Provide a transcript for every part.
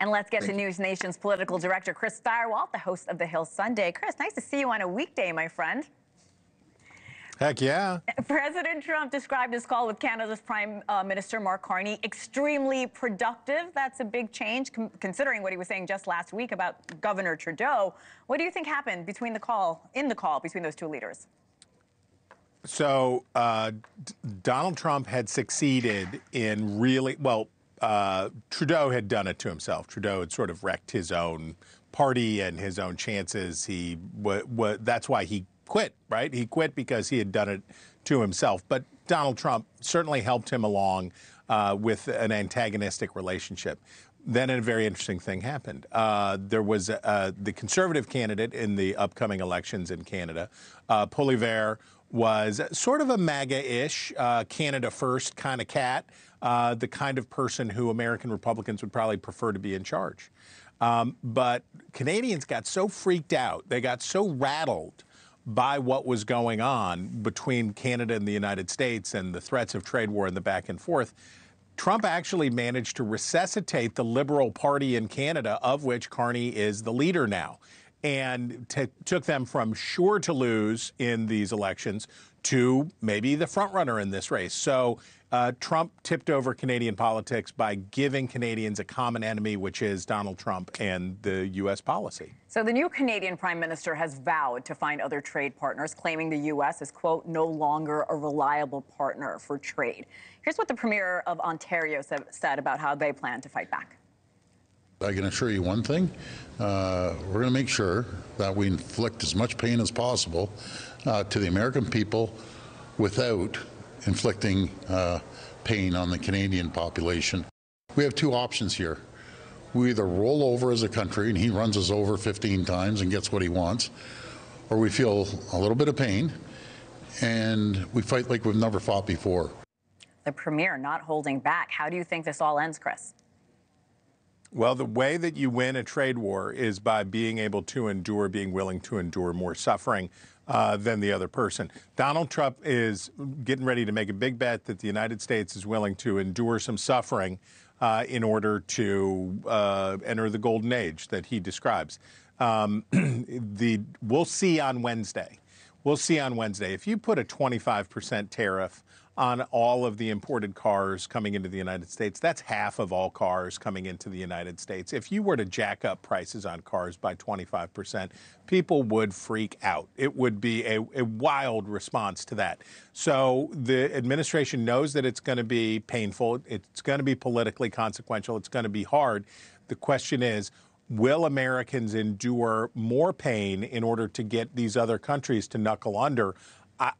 And let's get to News Nation's political director, Chris Stirewalt, the host of The Hill Sunday. Chris, nice to see you on a weekday, my friend. Heck yeah. President Trump described his call with Canada's Prime Minister Mark Carney extremely productive. That's a big change, considering what he was saying just last week about Governor Trudeau. What do you think happened between the call between those two leaders? So Donald Trump had succeeded in Trudeau had done it to himself. Trudeau had sort of wrecked his own party and his own chances. That's why he quit, right? He quit because he had done it to himself. But Donald Trump certainly helped him along with an antagonistic relationship. Then a very interesting thing happened. There was the Conservative candidate in the upcoming elections in Canada. Poilievre was sort of a MAGA-ish, Canada first kind of cat, the kind of person who American Republicans would probably prefer to be in charge. But Canadians got so freaked out, they got so rattled by what was going on between Canada and the United States and the threats of trade war and the back and forth. Trump actually managed to resuscitate the Liberal Party in Canada, of which Carney is the leader now, and took them from sure to lose in these elections to maybe the front runner in this race. So Trump tipped over Canadian politics by giving Canadians a common enemy, which is Donald Trump and the U.S. policy. So the new Canadian Prime Minister has vowed to find other trade partners, claiming the U.S. is, quote, no longer a reliable partner for trade. Here's what the Premier of Ontario said about how they plan to fight back. I can assure you one thing, we're going to make sure that we inflict as much pain as possible to the American people without inflicting pain on the Canadian population. We have two options here. We either roll over as a country and he runs us over 15 times and gets what he wants, or we feel a little bit of pain and we fight like we've never fought before. The Premier not holding back. How do you think this all ends, Chris? Well, the way that you win a trade war is by being able to endure, being willing to endure more suffering than the other person. Donald Trump is getting ready to make a big bet that the United States is willing to endure some suffering in order to enter the golden age that he describes. We'll see on Wednesday. We'll see on Wednesday. If you put a 25% tariff on all of the imported cars coming into the United States, that's half of all cars coming into the United States. If you were to jack up prices on cars by 25%, people would freak out. It would be a wild response to that. So the administration knows that it's going to be painful. It's going to be politically consequential. It's going to be hard. The question is, will Americans endure more pain in order to get these other countries to knuckle under?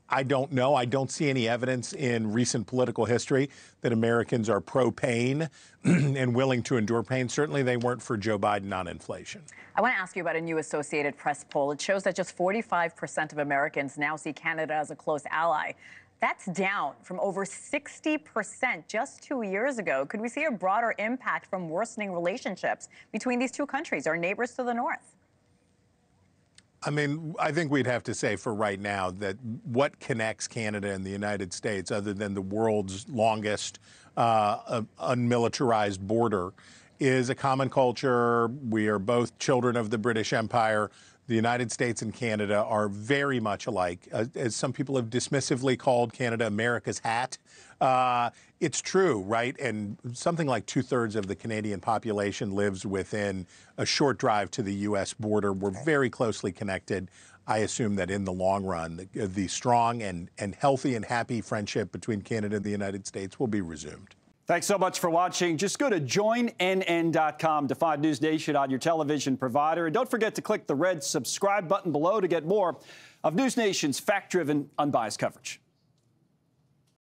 I don't know. I don't see any evidence in recent political history that Americans are pro-pain and willing to endure pain. Certainly they weren't for Joe Biden on inflation. I want to ask you about a new Associated Press poll. It shows that just 45% of Americans now see Canada as a close ally. That's down from over 60% just 2 years ago. Could we see a broader impact from worsening relationships between these two countries, our neighbors to the north? I mean, I think we'd have to say for right now that what connects Canada and the United States, other than the world's longest unmilitarized border, is a common culture. We are both children of the British Empire. The United States and Canada are very much alike. As some people have dismissively called Canada America's hat. It's true, right? And something like 2/3 of the Canadian population lives within a short drive to the U.S. border. We're very closely connected. I assume that in the long run, the strong and healthy and happy friendship between Canada and the United States will be resumed. Thanks so much for watching. Just go to joinnn.com to find News Nation on your television provider. And don't forget to click the red subscribe button below to get more of News Nation's fact-driven, unbiased coverage.